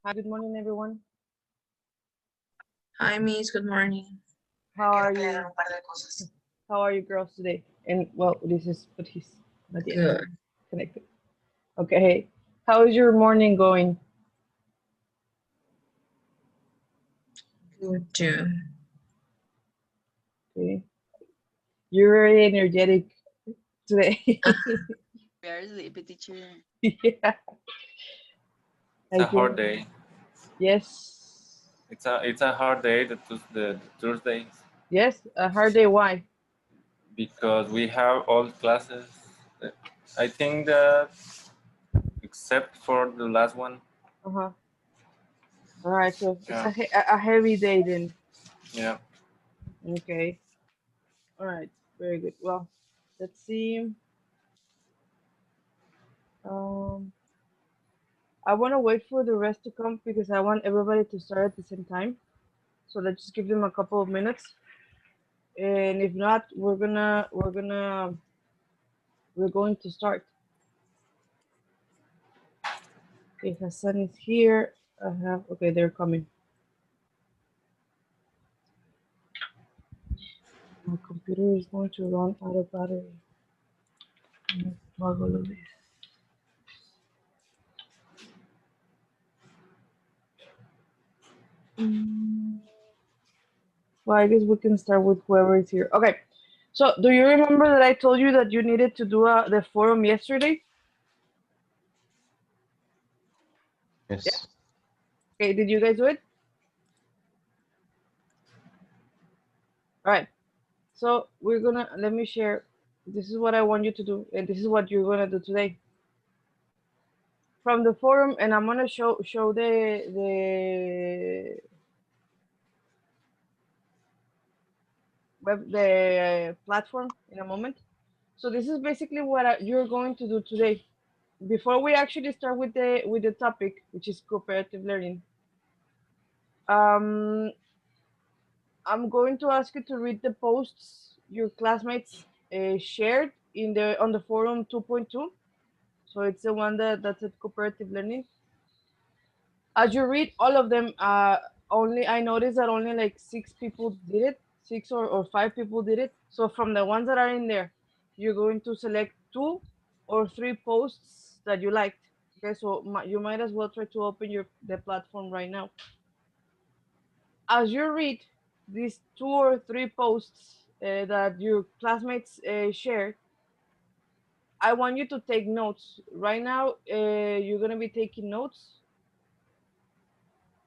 Hi, good morning, everyone. Hi, Miss. Good morning. How are you? How are you girls today? And well, this is but he's not yet Good. connected. Okay. How is your morning going? Good too. Okay. You're very energetic today. Very sleepy, teacher. Yeah, It's I a can. hard day. Yes. It's a hard day, the Thursdays, Yes, a hard day. Why? because we have all classes. I think that except for the last one, Uh-huh. All right, so it's yeah, a heavy day then. yeah. Okay. All right. Very good. Well, let's see. Um, I want to wait for the rest to come because I want everybody to start at the same time. So let's just give them a couple of minutes. And if not, we're going to start. Okay, Hassan is here. Okay, they're coming. My computer is going to run out of battery. Let's toggle this. Mm, Well, I guess we can start with whoever is here. Okay. So, do you remember that I told you that you needed to do the forum yesterday? Yeah. Yes. Okay. Did you guys do it? All right. So let me share. This is what I want you to do, and this is what you're gonna do today from the forum. And I'm gonna show the platform in a moment. So this is basically what you're going to do today. Before we actually start with the topic, which is cooperative learning, um, I'm going to ask you to read the posts your classmates shared in the on the forum 2.2. So it's the one that's at cooperative learning. As you read all of them, only I noticed that only like 6 people did it, six or 5 people did it. So from the ones that are in there, you're going to select 2 or 3 posts that you liked. Okay, so you might as well try to open the platform right now. As you read these 2 or 3 posts that your classmates shared, I want you to take notes. Right now, you're gonna be taking notes,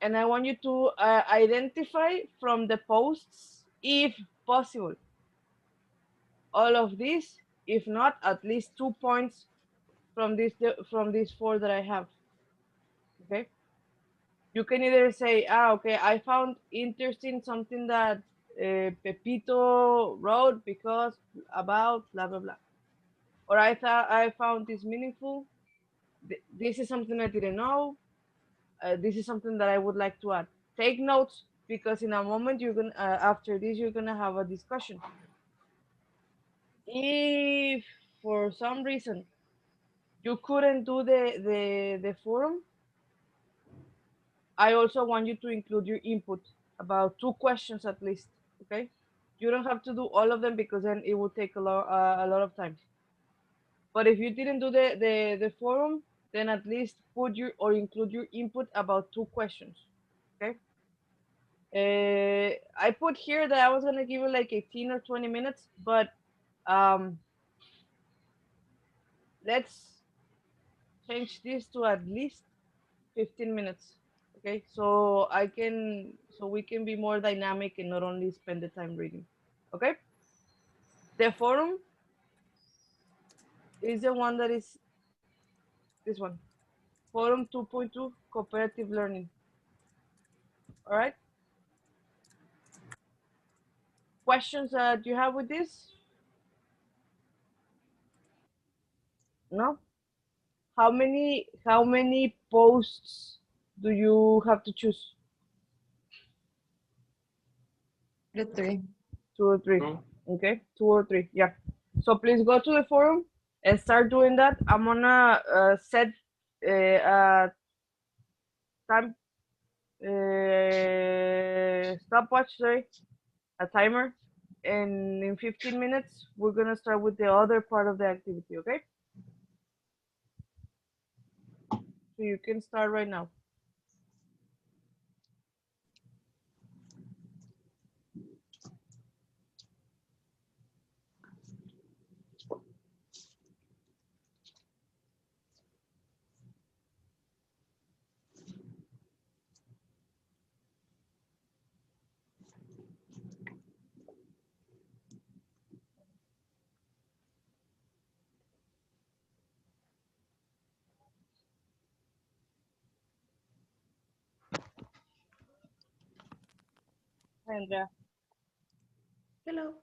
and I want you to identify from the posts, if possible, all of these. If not, at least 2 points from these four that I have. Okay. You can either say, okay, I found interesting something that Pepito wrote because about blah blah blah, or I thought I found this meaningful. This is something I didn't know. This is something that I would like to add. Take notes because in a moment you're gonna after this you're gonna have a discussion. If for some reason you couldn't do the forum, I also want you to include your input about 2 questions at least. Okay, you don't have to do all of them because then it will take a lot of time. But if you didn't do the forum, then at least put your or include your input about 2 questions. Okay. I put here that I was gonna give it like 18 or 20 minutes, but um, let's change this to at least 15 minutes. Okay, so we can be more dynamic and not only spend the time reading. Okay, the forum is the one that is this one, forum 2.2 cooperative learning. All right, questions that you have with this? No. How many posts do you have to choose? The three. 2 or 3. Cool. Okay, 2 or 3. Yeah. So please go to the forum and start doing that. I'm gonna set a time stopwatch, sorry, a timer, and in 15 minutes we're gonna start with the other part of the activity. Okay? So you can start right now. Hi, Andrea. Hello.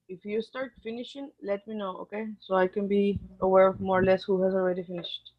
If you start finishing, let me know, okay? So I can be aware of more or less who has already finished.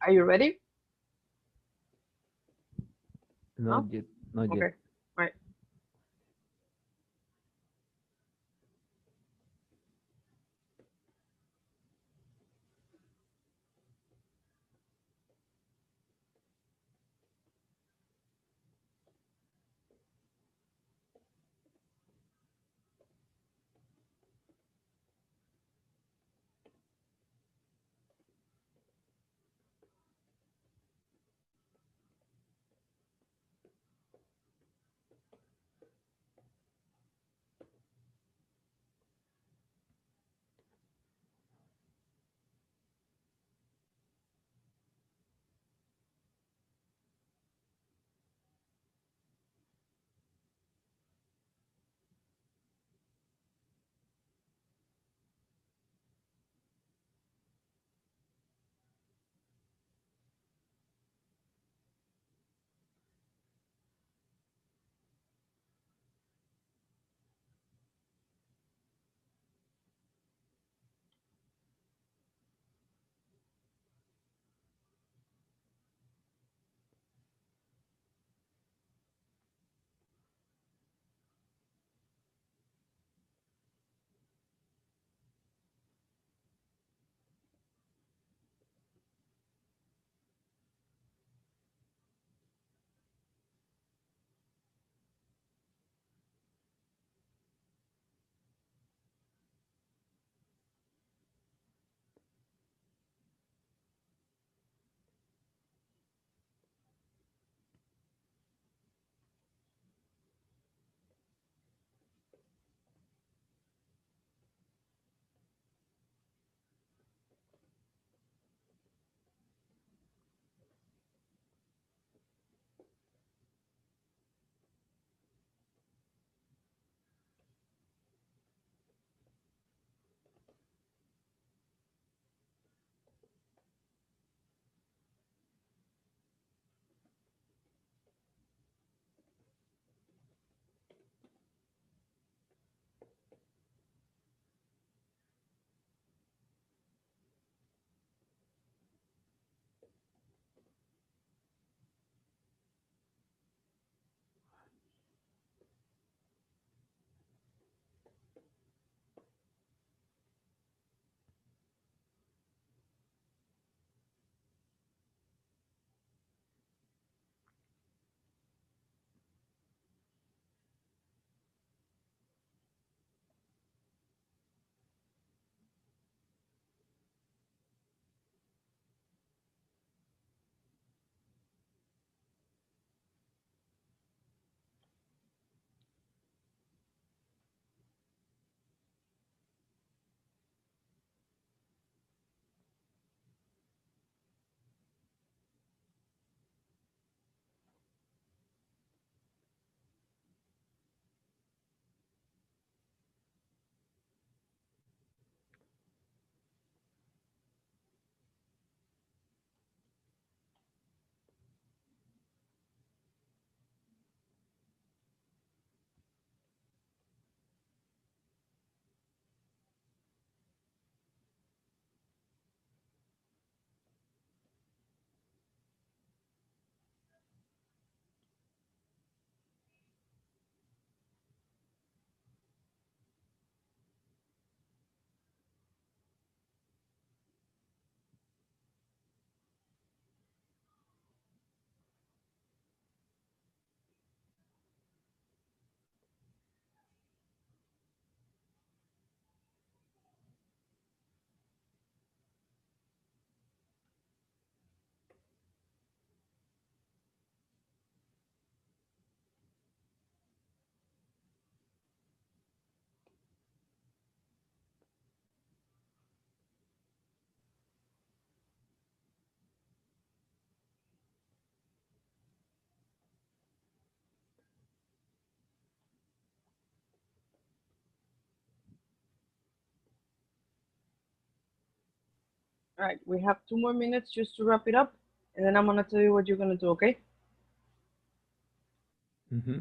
Are you ready? Not No? yet. Not yet. Okay. Right. All right. We have 2 more minutes just to wrap it up, and then I'm gonna tell you what you're gonna do. Okay? Mm-hmm.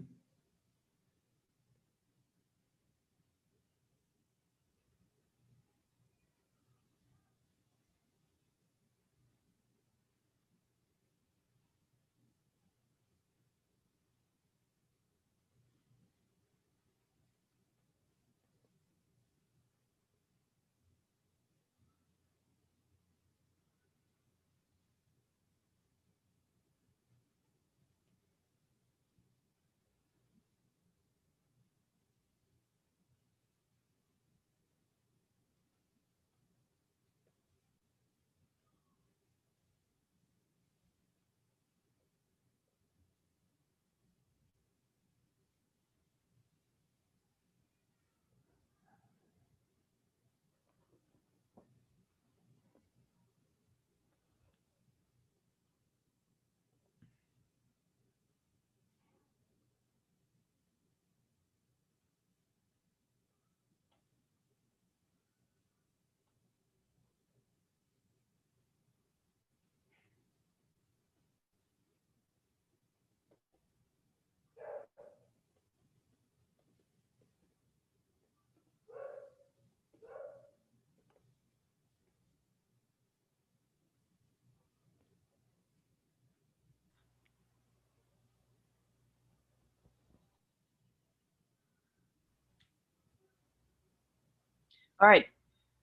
All right.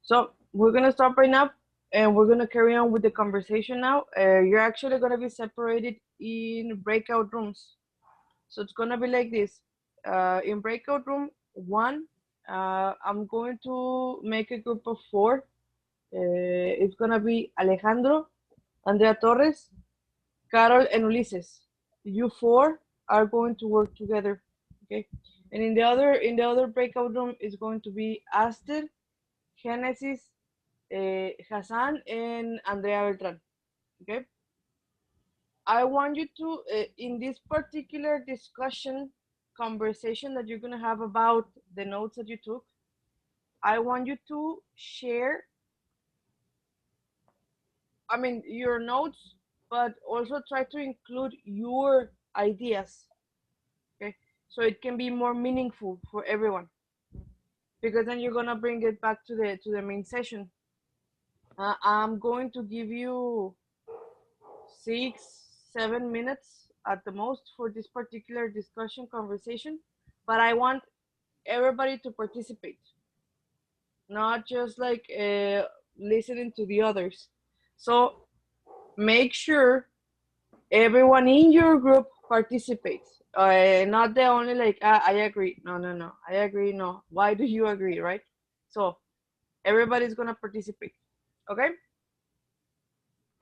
So we're gonna stop right now, and we're gonna carry on with the conversation now. You're actually gonna be separated in breakout rooms. So it's gonna be like this. In breakout room one, I'm going to make a group of four. It's gonna be Alejandro, Andrea Torres, Carol, and Ulises. You four are going to work together, okay? And in the other breakout room is going to be Aster, Genesis, Hassan, and Andrea Beltran, okay? I want you to, in this particular discussion, conversation that you're gonna have about the notes that you took, I want you to share, I mean, your notes, but also try to include your ideas, okay? So it can be more meaningful for everyone, because then you're gonna bring it back to the main session. I'm going to give you 6-7 minutes at the most for this particular discussion conversation, but I want everybody to participate, not just like listening to the others. So make sure everyone in your group participates. Not the only like, I agree. No, no, no. I agree. No. Why do you agree, right? So everybody's gonna participate. Okay?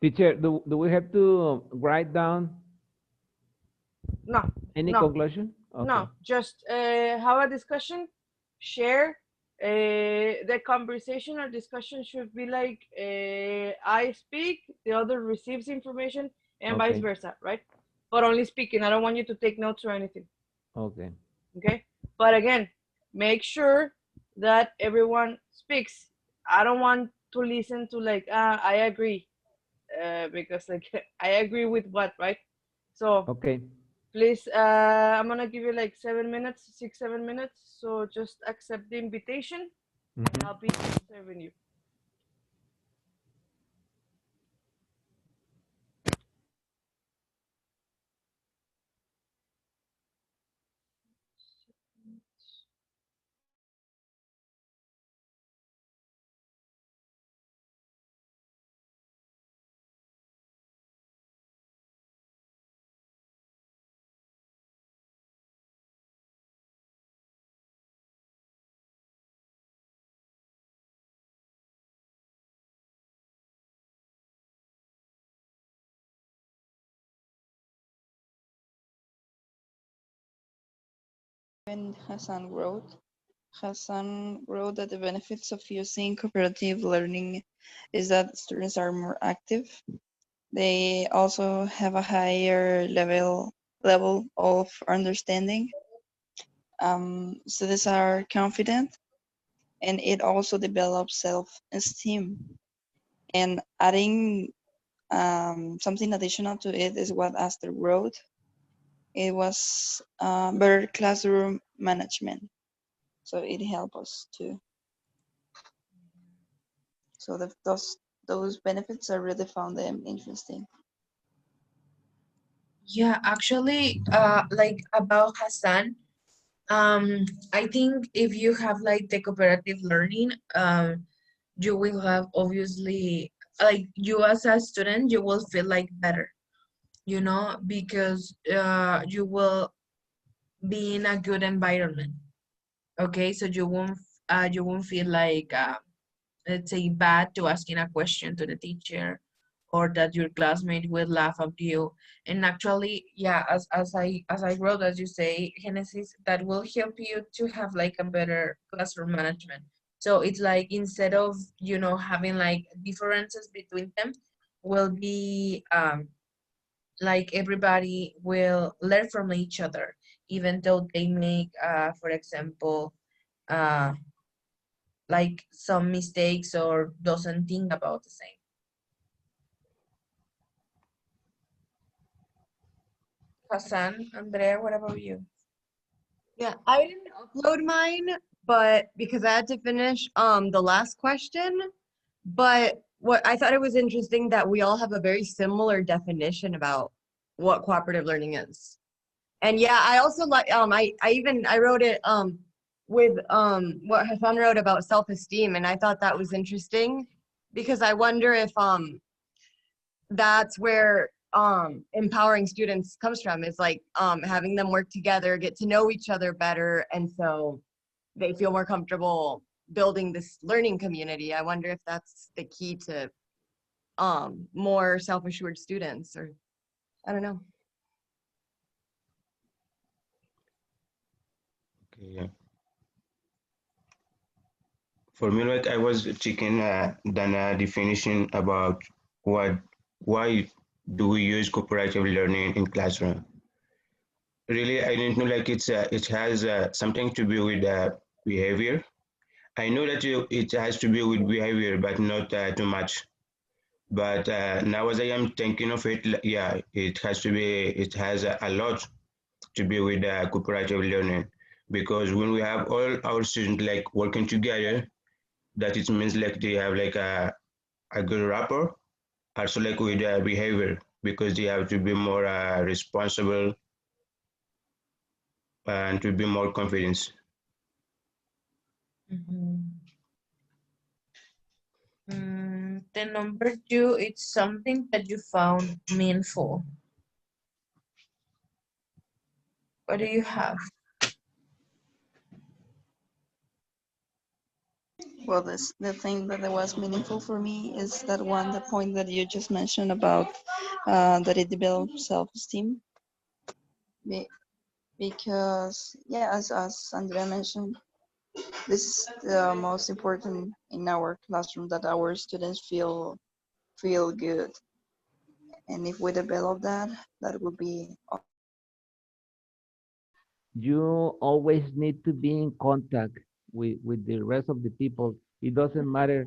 Teacher, do we have to write down No, any no, conclusion? Okay. no. Just have a discussion, share. The conversation or discussion should be like I speak, the other receives information, and vice Okay. versa, right? But only speaking. I don't want you to take notes or anything. Okay. Okay? But again, make sure that everyone speaks. I don't want to listen to like, I agree, because like I agree with what, right? So Okay. please, I'm gonna give you like 7 minutes, 6-7 minutes. So just accept the invitation, and Mhm. I'll be serving you. And Hassan wrote that the benefits of using cooperative learning is that students are more active. They also have a higher level of understanding. Students are confident, and it also develops self-esteem. And adding something additional to it is what Aster wrote. It was better classroom management, so it helped us too. So those benefits I really found them interesting. Yeah, actually, like about Hassan, I think if you have like the cooperative learning, you will have obviously like you as a student, you will feel like better, you know, because you will be in a good environment. Okay, so you won't feel like let's say bad to asking a question to the teacher or that your classmate will laugh at you. And actually, yeah, as I wrote, as you say, Genesis, that will help you to have like a better classroom management. So it's like instead of having like differences between them, will be like everybody will learn from each other, even though they make, for example, uh, like some mistakes or doesn't think about the same. Hassan, Andrea, what about you? Yeah, I didn't upload mine, but because I had to finish the last question. But what I thought it was interesting that we all have a very similar definition about what cooperative learning is. And yeah, I also like I wrote it with what Hassan wrote about self-esteem, and I thought that was interesting because I wonder if that's where empowering students comes from, is like having them work together, get to know each other better, and so they feel more comfortable building this learning community. I wonder if that's the key to more self-assured students, or I don't know. Okay, yeah. For me, like I was checking the definition about why do we use cooperative learning in classroom. Really, I didn't know like it has something to do with behavior. I know that it has to be with behavior, but not too much. But now as I am thinking of it, yeah, it has to be, it has a lot to be with cooperative learning, because when we have all our students like working together, that it means like they have like a good rapport, also like with their behavior, because they have to be more responsible and to be more confident. The number 2, it's something that you found meaningful. What do you have? Well, the thing that was meaningful for me is that one, the point that you just mentioned about that it develops self-esteem. Because, yeah, as Andrea mentioned, this is the most important in our classroom, that our students feel good. And if we develop that, that would be You always need to be in contact with the rest of the people. It doesn't matter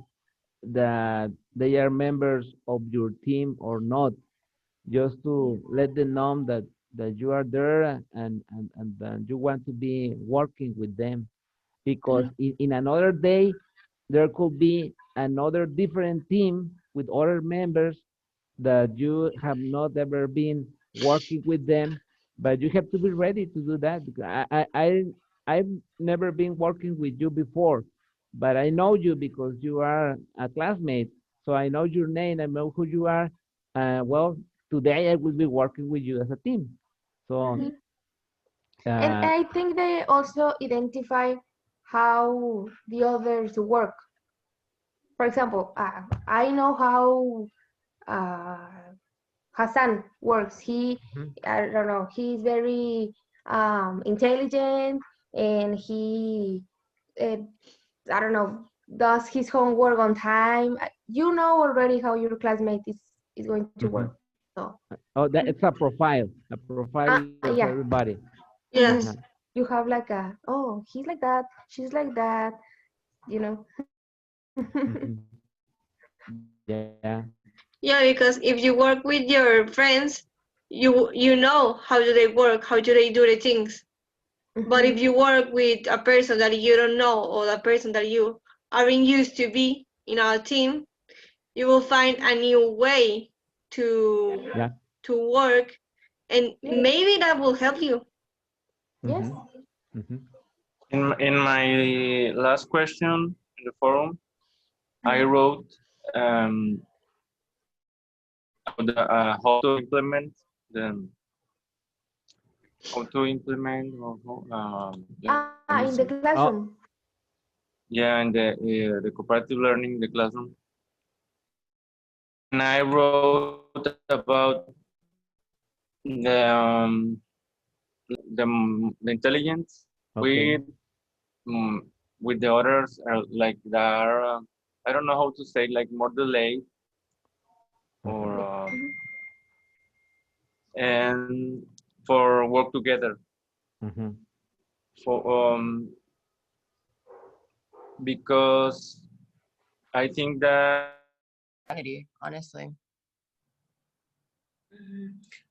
that they are members of your team or not, just to let them know that you are there, and that you want to be working with them, because in another day there could be another different team with other members that you have not ever been working with them, but you have to be ready to do that, because I've never been working with you before, but I know you because you are a classmate, so I know your name, I know who you are. Well, today I will be working with you as a team. So And uh, I think they also identify how the others work. For example, I know how Hassan works. mhm, I don't know, he's very intelligent, and he, uh, I don't know, does his homework on time. You know already how your classmate is going to mhm. work. So, Oh, that it's a profile of yeah. everybody. Mhm. Uh-huh. Yes. You have like oh, he's like that, she's like that, you know. Mhm. Yeah. Yeah, because if you work with your friends, you know how do they work, how do they do the things. But if Mhm. you work with a person that you don't know, or a person that you aren't used to be in our team, you will find a new way to Yeah. work, and Yeah. maybe that will help you. Yes. Mhm. Mhm. In my last question in the forum, I wrote about how to implement the let me In the see. classroom. Oh, Yeah, and the cooperative learning in the classroom. And I wrote about the the intelligence okay. mm, with the others are like that are I don't know how to say, like more delayed, or Uh-huh. Yeah. Mhm. and for work together Mhm. for because I think that Honestly.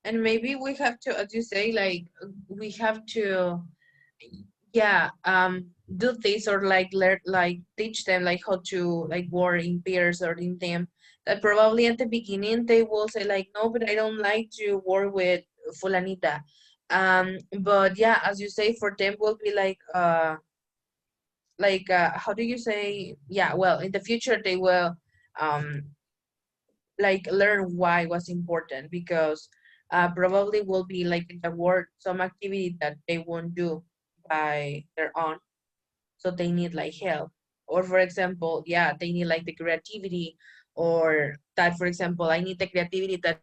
And maybe we have to, as you say, like we have to, yeah, do this, or like learn, like teach them like how to like work in pairs or in them. That probably at the beginning they will say like, no, but I don't like to work with fulanita. But yeah, as you say, for them will be like like how do you say, yeah, well, in the future they will um like learn why was important, because probably will be like in the work some activity that they won't do by their own, so they need like help. Or for example, yeah, they need like the creativity, or that for example I need the creativity that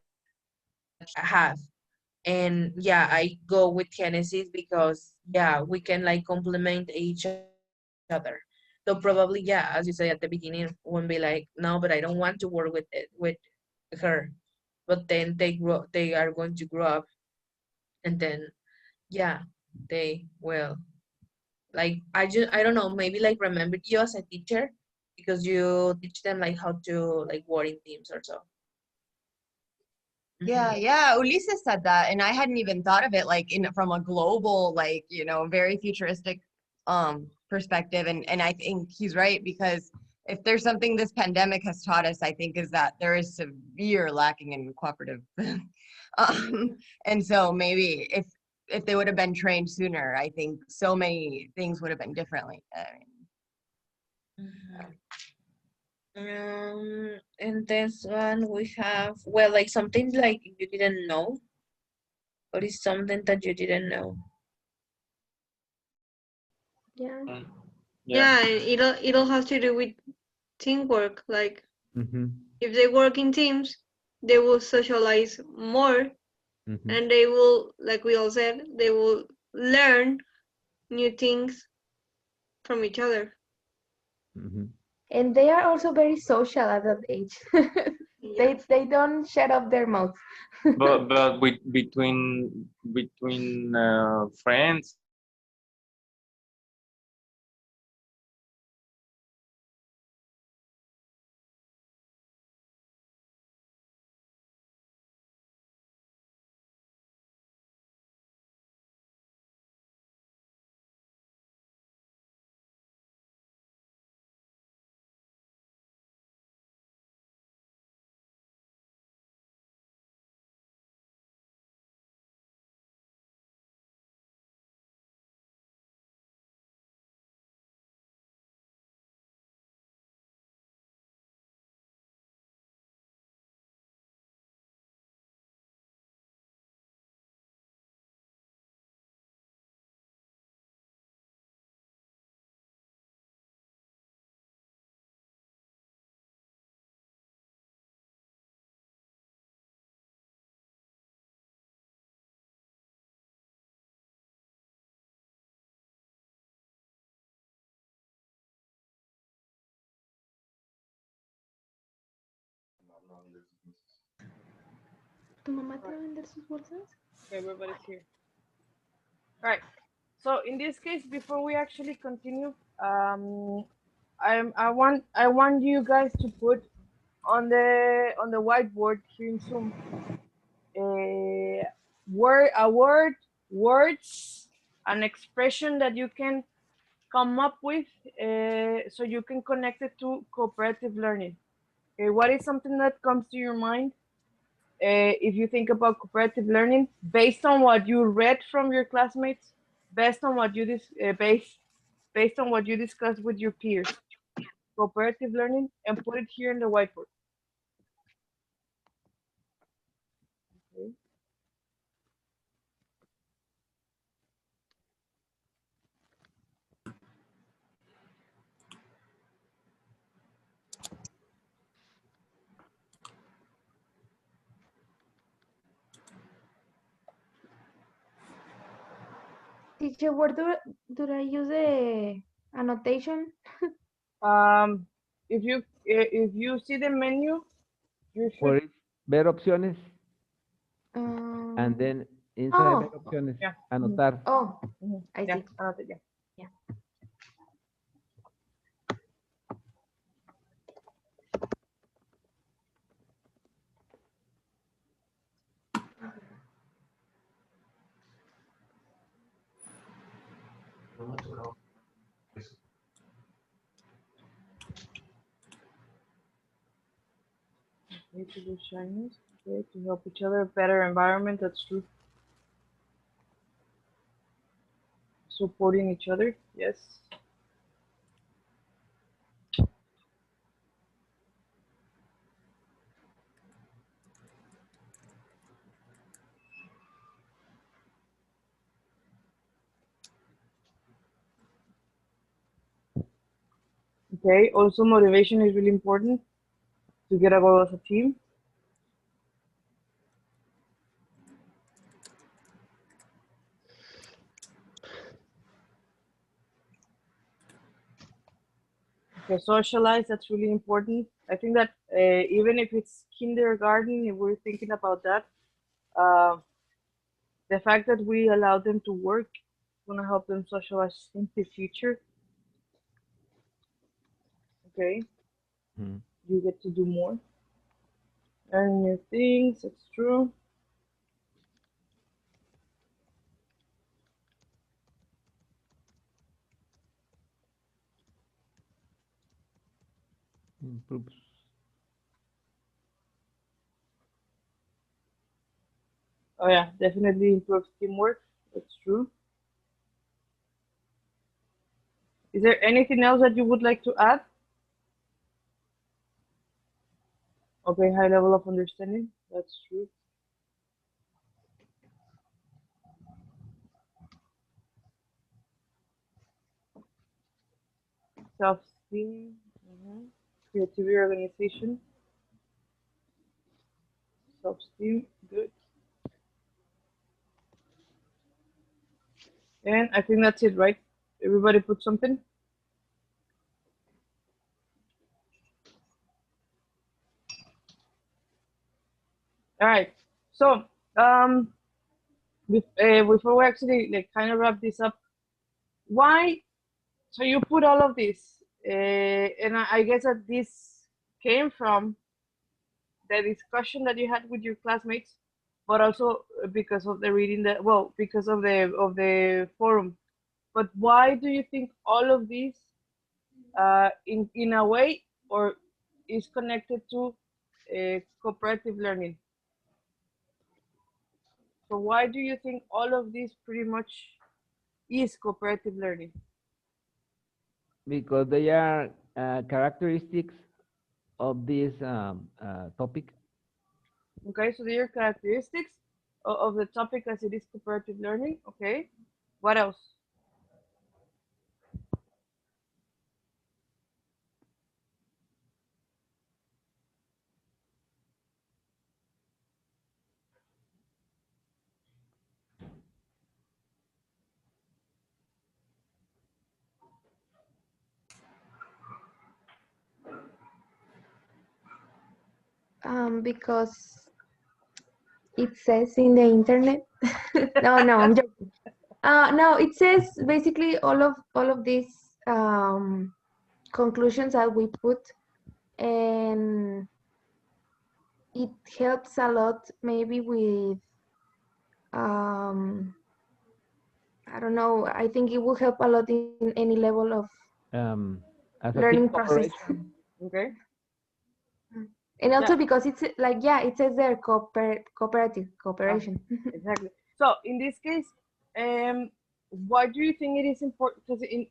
I have. And yeah, I go with Genesis because yeah, we can like complement each other. So probably, yeah, as you say at the beginning, won't be like, no, but I don't want to work with it with her. But then they are going to grow up, and then yeah, they will like, I don't know, maybe like remember you as a teacher because you teach them like how to like work in teams or so. Yeah, Mhm. yeah. Ulises said that, and I hadn't even thought of it like in from a global, like, very futuristic perspective. And I think he's right, because if there's something this pandemic has taught us, I think, is that there is severe lacking in cooperative. And so maybe if they would have been trained sooner, I think so many things would have been differently. I mean, Mhm. And this one we have, well, like something like you didn't know. What is something that you didn't know? Yeah. Mm, yeah. Yeah, and it'll have to do with teamwork. Like Mm-hmm. if they work in teams, they will socialize more, Mm-hmm. and they will, like we all said, they will learn new things from each other. Mm-hmm. And they are also very social at that age. Yeah. They don't shut up their mouths. But with between friends, ¿Tu mamá te va a vender sus bolsas? Everybody's here. Right. So in this case, before we actually continue, I want you guys to put on the whiteboard here in Zoom a words, an expression that you can come up with, so you can connect it to cooperative learning. Okay, what is something that comes to your mind if you think about cooperative learning based on what you read from your classmates, based on what you based on what you discussed with your peers? Cooperative learning, and put it here in the whiteboard. Okay. Teacher, where do I use the annotation? Um, if you see the menu, you should. Where is ver opciones, and Um, then inside ver oh, opciones, Yeah. anotar. oh, I Yeah. see. Yeah. Yeah. Need to do Chinese. Okay, to help each other, better environment. That's true. Supporting each other. Yes. Okay, also motivation is really important to get a goal as a team. Okay, socialize, that's really important. I think that even if it's kindergarten, if we're thinking about that, uh, the fact that we allow them to work is gonna help them socialize in the future. Okay, Mhm. you get to do more, learn new things. It's true. Improves. Oh yeah, definitely improves teamwork. That's true. Is there anything else that you would like to add? Okay, high level of understanding. That's true. Self-esteem, creativity, organization, self-esteem, good. And I think that's it, right? Everybody put something. All right. So, um, before we actually like kind of wrap this up, why? So you put all of this, and I guess that this came from the discussion that you had with your classmates, but also because of the reading that, well, because of the forum. But why do you think all of these, in a way, or is connected to cooperative learning? So why do you think all of this pretty much is cooperative learning? Because they are characteristics of this topic. Okay, so there are characteristics of the topic as it is cooperative learning. Okay, what else? Because it says in the internet. No, no, I'm joking. No, it says basically all of these conclusions that we put, and it helps a lot maybe with um I don't know, I think it will help a lot in any level of Um, as a team learning process. cooperation. Okay, And yeah, also because it's like, yeah, it says there cooperative uh, cooperation. exactly. So in this case, um, why do you think it is important? Because in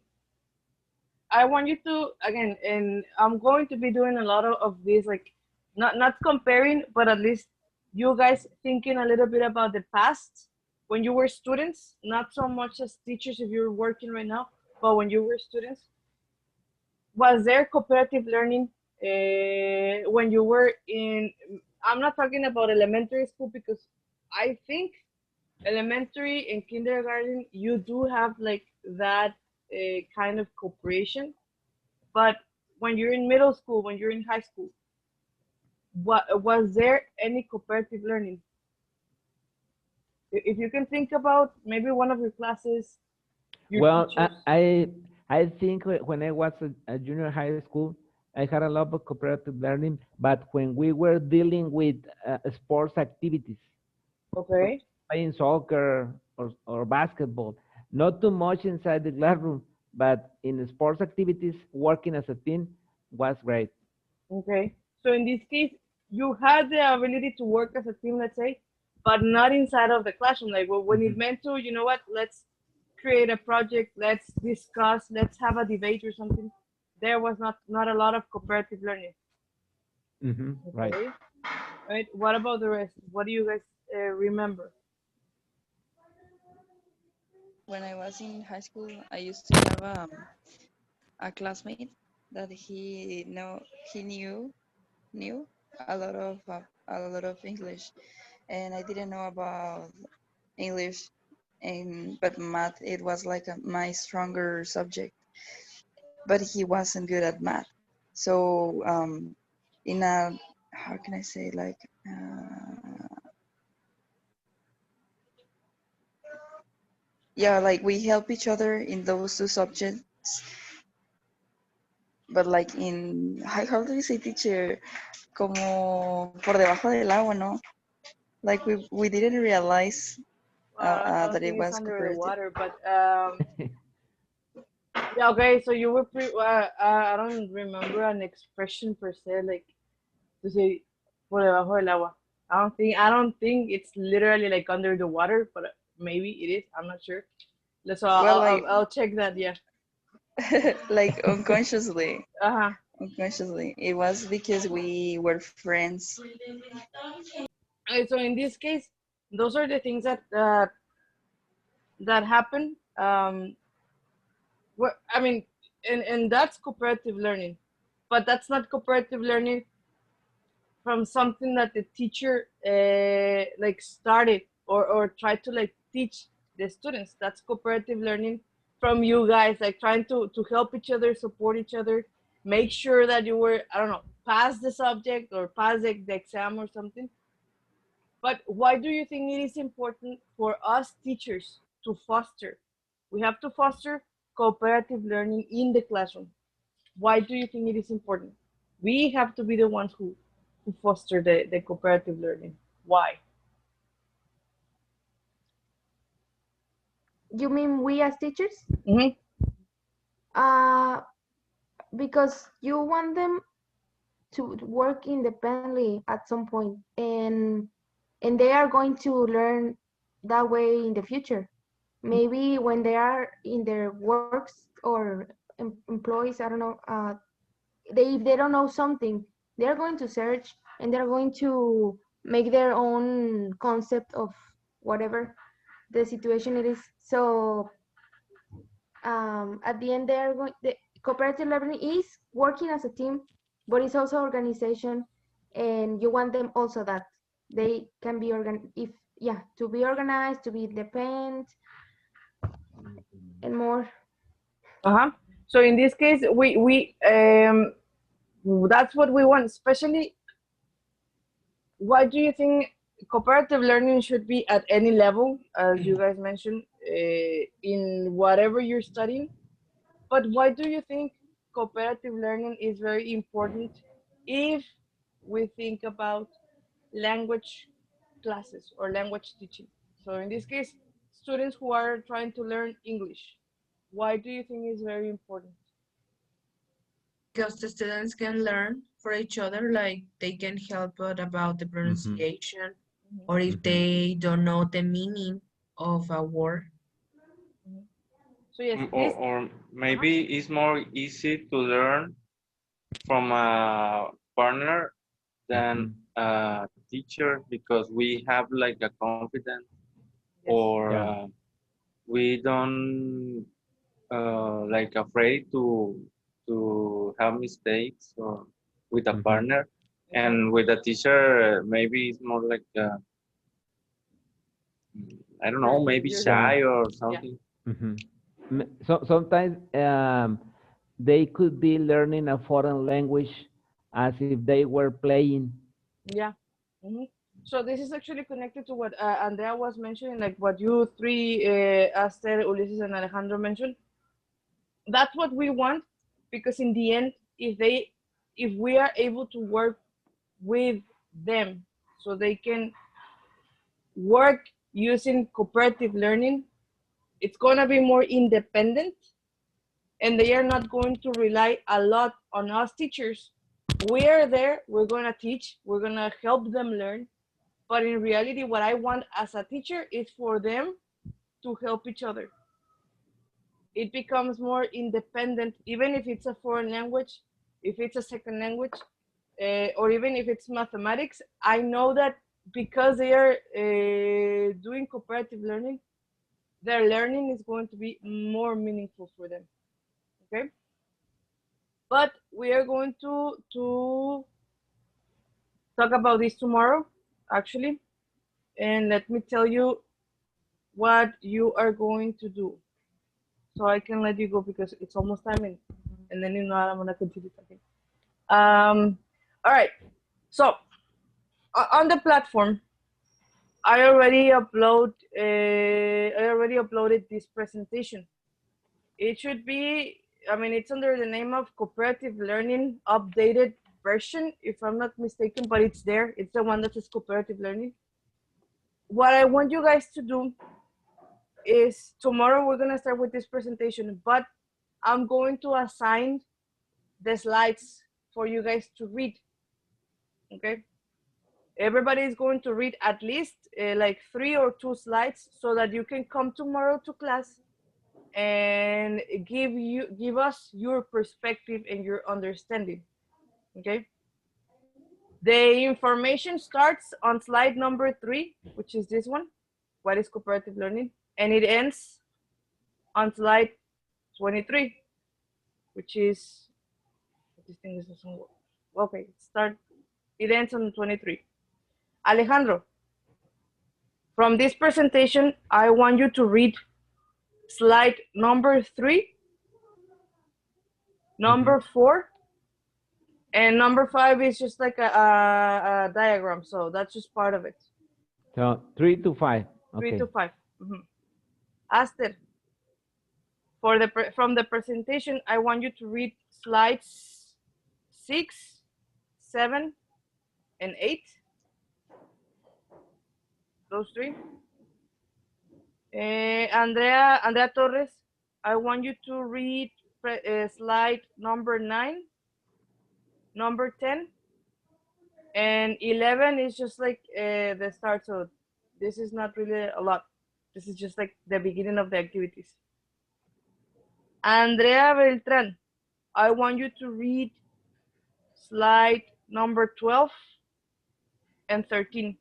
I want you to again, and I'm going to be doing a lot of this, like not comparing, but at least you guys thinking a little bit about the past when you were students, not so much as teachers if you're working right now, but when you were students. Was there cooperative learning when you were in? I'm not talking about elementary school because I think elementary and kindergarten you do have like that kind of cooperation, but when you're in middle school, when you're in high school, what was there any cooperative learning? If you can think about maybe one of your classes, your Well, teachers. I think when I was a junior high school, I had a lot of cooperative learning, but when we were dealing with sports activities, Okay, playing soccer or basketball, not too much inside the classroom, but in the sports activities, working as a team was great. okay. So in this case, you had the ability to work as a team, let's say, but not inside of the classroom. Like when it Mhm. meant to, you know what? Let's create a project. Let's discuss. Let's have a debate or something. There was not a lot of cooperative learning. Right. Okay, right. What about the rest? What do you guys remember? When I was in high school, I used to have a classmate that he knew a lot of English, and I didn't know about English, and but math it was like my stronger subject, but he wasn't good at math. So in a how can I say like yeah, like we help each other in those two subjects, but like in how do you say teacher, como por debajo del agua, no? Like we didn't realize I don't that it think it's was under the cooperative. water, but yeah, okay. So you were I don't remember an expression per se, like to say por debajo del agua. I don't think it's literally like under the water, but maybe it is. I'm not sure. So Well, I'll check that. Yeah. like unconsciously, Uh-huh. unconsciously, it was because we were friends. So in this case, those are the things that happen. What I mean, and that's cooperative learning, but that's not cooperative learning from something that the teacher like started or tried to like teach the students. That's cooperative learning from you guys, like trying to help each other, support each other, make sure that you were, I don't know, pass the subject or pass the exam or something. But why do you think it is important for us teachers to foster? We have to foster cooperative learning in the classroom. Why do you think it is important? We have to be the ones who foster the cooperative learning. Why? You mean we as teachers? Mm-hmm. Uh, because you want them to work independently at some point, and they are going to learn that way in the future. Maybe when they are in their works or employees, I don't know, if they don't know something, they're going to search and they're going to make their own concept of whatever the situation it is. So at the end, the cooperative learning is working as a team, but it's also organization, and you want them also that they can be to be organized, to be independent, and more. Uh-huh. So in this case, we that's what we want. Especially, why do you think cooperative learning should be at any level, as you guys mentioned, in whatever you're studying? But why do you think cooperative learning is very important if we think about language classes or language teaching? So in this case, students who are trying to learn English, why do you think it's very important? Because the students can learn for each other, like they can help out about the pronunciation, Mhm, or if they don't know the meaning of a word. mhm. So yes, Or, this. maybe it's more easy to learn from a partner than a teacher because we have like a confidence Yes. or Yeah. we don't like afraid to have mistakes or with a partner, and with a teacher maybe it's more like I don't know, maybe You're Yeah. shy or yeah. something. So sometimes they could be learning a foreign language as if they were playing. Yeah. Hmm. So this is actually connected to what Andrea was mentioning, like what you three, Aster, Ulises, and Alejandro mentioned. That's what we want, because in the end, if we are able to work with them, so they can work using cooperative learning, it's gonna be more independent, and they are not going to rely a lot on us teachers. We are there. We're gonna teach. We're gonna help them learn. But in reality, what I want as a teacher is for them to help each other. It becomes more independent, even if it's a foreign language, if it's a second language, or even if it's mathematics. I know that because they are doing cooperative learning, their learning is going to be more meaningful for them. Okay. But we are going to talk about this tomorrow, actually. And let me tell you what you are going to do. So I can let you go because it's almost time, and then you know I'm gonna continue talking. All right. So on the platform, I already uploaded this presentation. It should be, I mean, it's under the name of Cooperative Learning Updated Version, if I'm not mistaken, but it's there. It's the one that says Cooperative Learning. What I want you guys to do is tomorrow we're gonna start with this presentation, but I'm going to assign the slides for you guys to read, okay? Everybody is going to read at least like 3 or 2 slides so that you can come tomorrow to class and give us your perspective and your understanding, okay? The information starts on slide number 3, which is this one, what is cooperative learning, and it ends on slide 23, which is, this thing doesn't work. Okay, it ends on 23. Alejandro, from this presentation, I want you to read slide number 3, number 4, and number 5 is just like a diagram, so that's just part of it. So 3 to 5. Okay. 3 to 5. Aster, from the presentation, I want you to read slides 6, 7, and 8. Those 3. Andrea Torres, I want you to read slide number 9, number 10, and 11 is just like the start, so this is not really a lot. This is just like the beginning of the activities. Andrea Beltran, I want you to read slide number 12 and 13.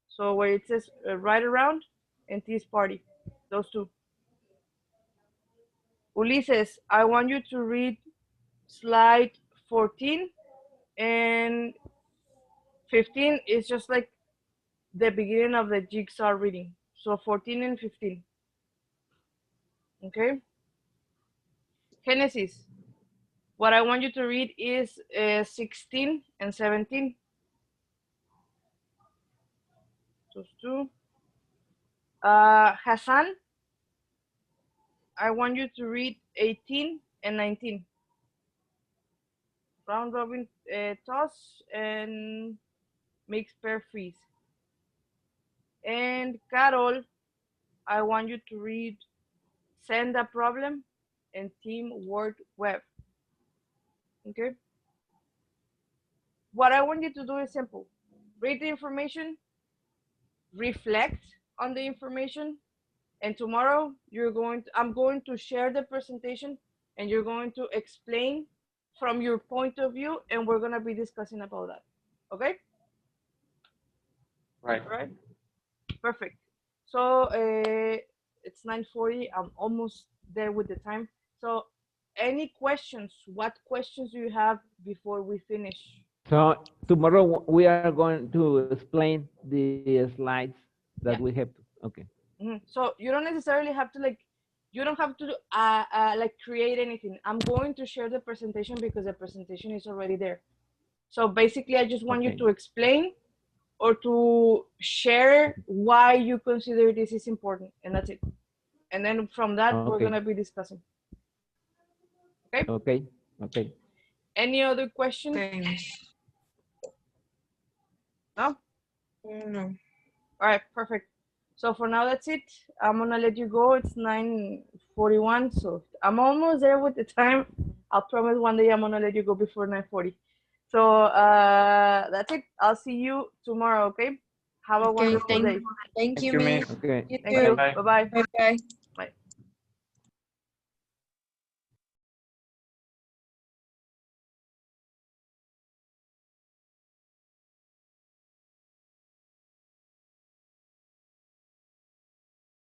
So where it says right around and this party, those 2. Ulises, I want you to read slide 14 and 15 is just like the beginning of the jigsaw reading. So 14 and 15. Okay. Genesis, what I want you to read is 16 and 17. Those 2. Hassan, I want you to read 18 and 19. Round robin toss and mix pair freeze. And Carol, I want you to read send a problem and teamwork web. Okay. What I want you to do is simple. Read the information, reflect on the information, and tomorrow I'm going to share the presentation and you're going to explain from your point of view, and we're going to be discussing about that. Okay? Right. All right. Perfect. So it's 9:40. I'm almost there with the time. So any questions? What questions do you have before we finish? So tomorrow we are going to explain the slides that we have to, okay. So you don't necessarily have to you don't have to like create anything. I'm going to share the presentation because the presentation is already there. So basically I just want you to explain or to share why you consider this is important, and that's it. And then from that, we're gonna be discussing. Okay? Okay, okay. Any other questions? No? No. All right, perfect. So for now, that's it. I'm gonna let you go. It's 9:41, so I'm almost there with the time. I'll promise one day I'm gonna let you go before 9:40. So that's it. I'll see you tomorrow, okay? Have a wonderful day. Thank you, Miss. Okay. You Thank you. too. Bye-bye. Bye-bye.